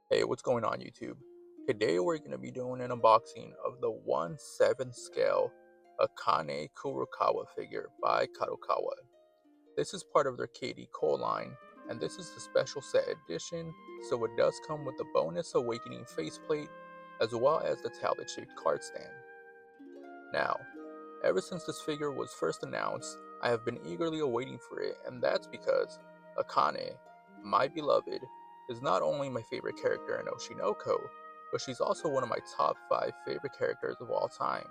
Hey, what's going on YouTube? Today we're going to be doing an unboxing of the 1/7 scale Akane Kurokawa figure by Kadokawa. This is part of their KDcolle line, and this is the special set edition, so it does come with the bonus Awakening faceplate, as well as the tablet-shaped card stand. Now, ever since this figure was first announced, I have been eagerly awaiting for it, and that's because Akane, my beloved, is not only my favorite character in Oshinoko, but she's also one of my top 5 favorite characters of all time.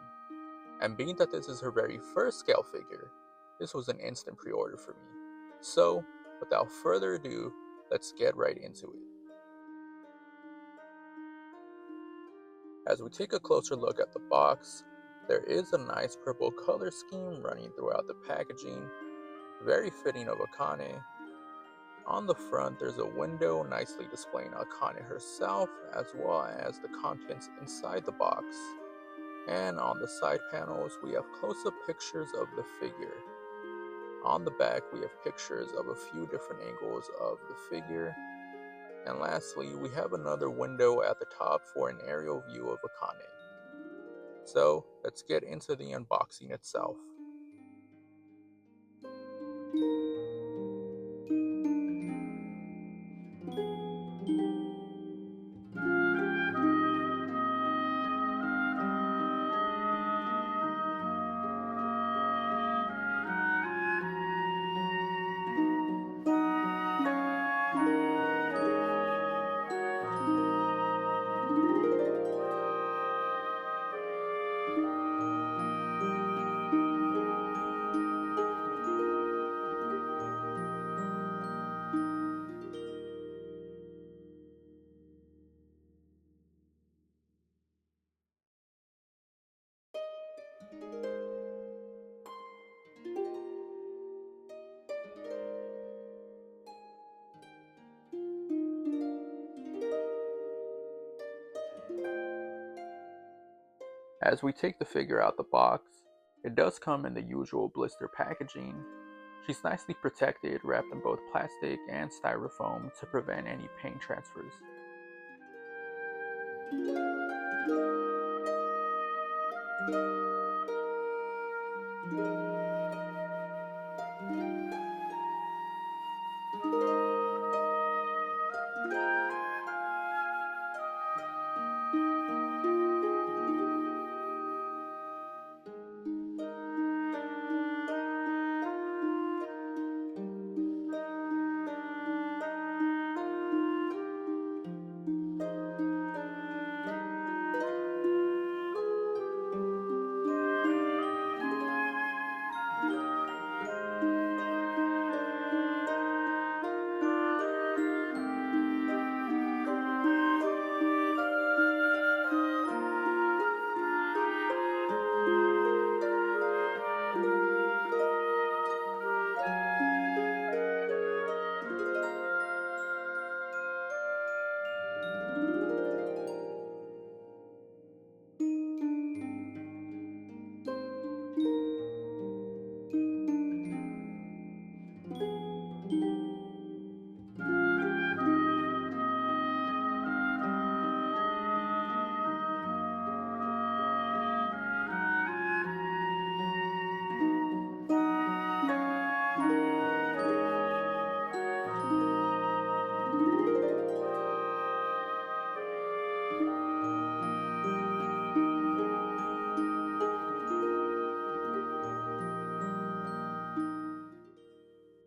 And being that this is her very first scale figure, this was an instant pre-order for me. So, without further ado, let's get right into it. As we take a closer look at the box, there is a nice purple color scheme running throughout the packaging, very fitting of Akane. On the front, there's a window nicely displaying Akane herself, as well as the contents inside the box. And on the side panels, we have close-up pictures of the figure. On the back, we have pictures of a few different angles of the figure. And lastly, we have another window at the top for an aerial view of Akane. So, let's get into the unboxing itself. As we take the figure out the box, it does come in the usual blister packaging. She's nicely protected, wrapped in both plastic and styrofoam to prevent any paint transfers.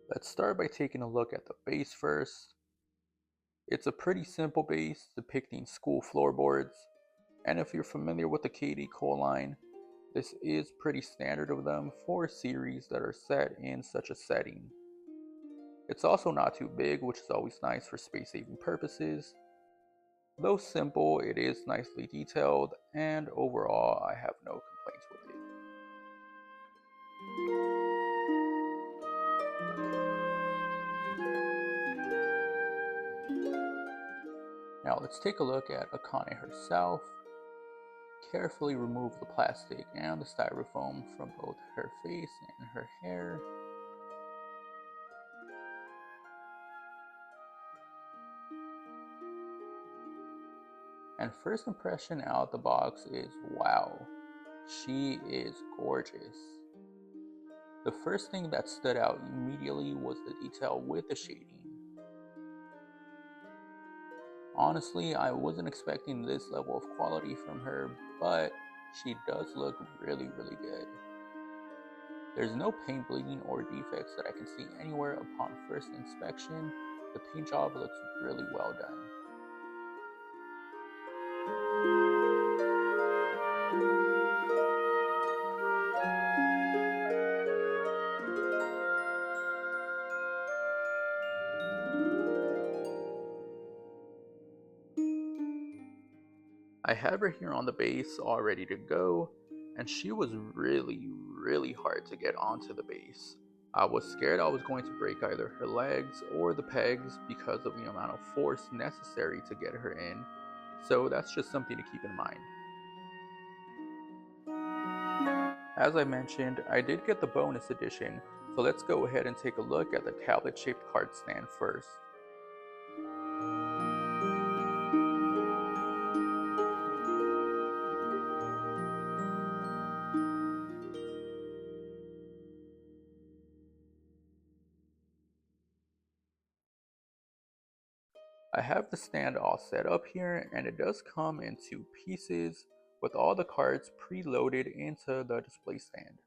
Let's start by taking a look at the base first. It's a pretty simple base depicting school floorboards, and if you're familiar with the KDcolle line, this is pretty standard of them for series that are set in such a setting. It's also not too big, which is always nice for space saving purposes. Though simple, it is nicely detailed, and overall I have no complaints with it. Now let's take a look at Akane herself. Carefully remove the plastic and the styrofoam from both her face and her hair. And first impression out the box is wow, she is gorgeous. The first thing that stood out immediately was the detail with the shading. Honestly, I wasn't expecting this level of quality from her, but she does look really good. There's no paint bleeding or defects that I can see anywhere upon first inspection. The paint job looks really well done. I have her here on the base all ready to go, and she was really hard to get onto the base. I was scared I was going to break either her legs or the pegs because of the amount of force necessary to get her in, so that's just something to keep in mind. As I mentioned, I did get the bonus edition, so let's go ahead and take a look at the tablet-shaped card stand first. I have the stand all set up here, and it does come in 2 pieces with all the cards preloaded into the display stand.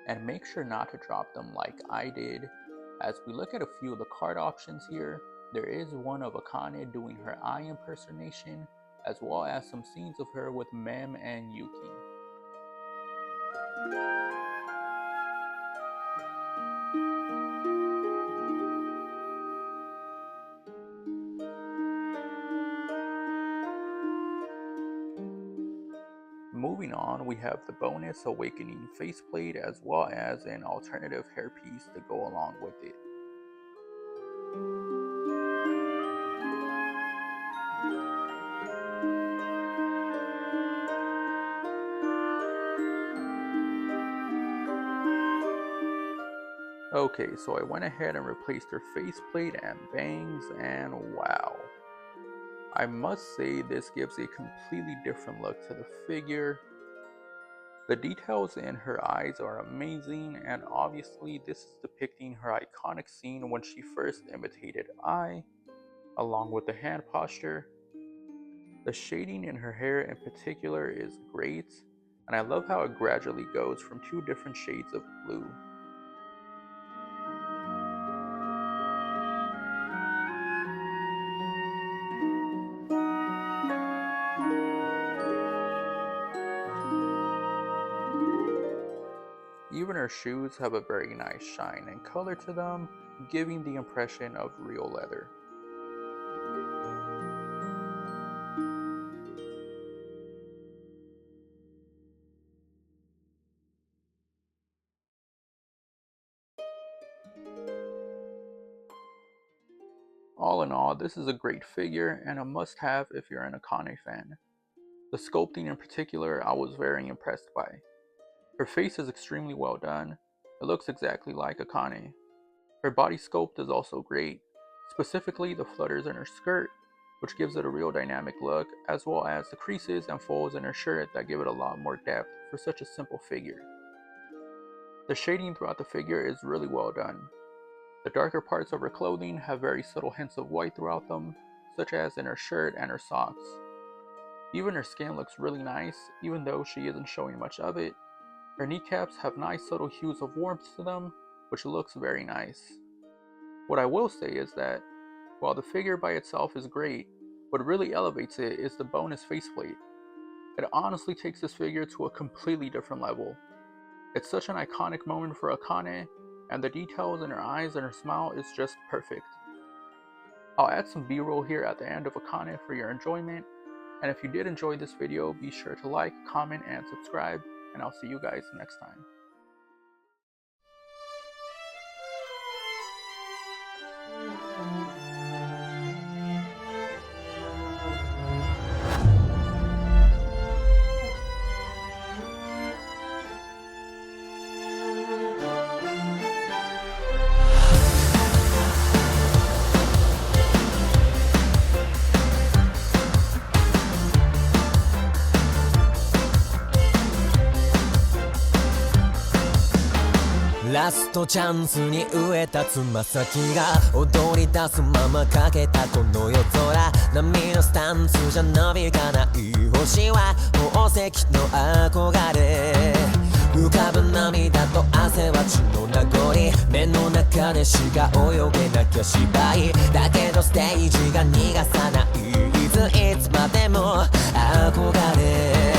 And make sure not to drop them like I did. As we look at a few of the card options here, there is one of Akane doing her eye impersonation, as well as some scenes of her with Mem and Yuki. Moving on, we have the bonus Awakening faceplate as well as an alternative hairpiece to go along with it. Okay, so I went ahead and replaced her faceplate and bangs, and wow. I must say this gives a completely different look to the figure. The details in her eyes are amazing, and obviously this is depicting her iconic scene when she first imitated Ai, along with the hand posture. The shading in her hair in particular is great, and I love how it gradually goes from 2 different shades of blue. Even her shoes have a very nice shine and color to them, giving the impression of real leather. All in all, this is a great figure and a must-have if you're an Akane fan. The sculpting in particular, I was very impressed by. Her face is extremely well done. It looks exactly like Akane. Her body sculpt is also great, specifically the flutters in her skirt, which gives it a real dynamic look, as well as the creases and folds in her shirt that give it a lot more depth for such a simple figure. The shading throughout the figure is really well done. The darker parts of her clothing have very subtle hints of white throughout them, such as in her shirt and her socks. Even her skin looks really nice, even though she isn't showing much of it. Her kneecaps have nice subtle hues of warmth to them, which looks very nice. What I will say is that, while the figure by itself is great, what really elevates it is the bonus faceplate. It honestly takes this figure to a completely different level. It's such an iconic moment for Akane, and the details in her eyes and her smile is just perfect. I'll add some B-roll here at the end of Akane for your enjoyment, and if you did enjoy this video, be sure to like, comment, and subscribe, and I'll see you guys next time. ラストチャンスに植えたつま先が踊り出すままかけたこの夜空、波のスタンスじゃなびかない星は宝石の憧れ、浮かぶ涙と汗は血の名残、目の中でしか泳げなきゃ芝居だけどステージが逃がさない、いつまでも憧れ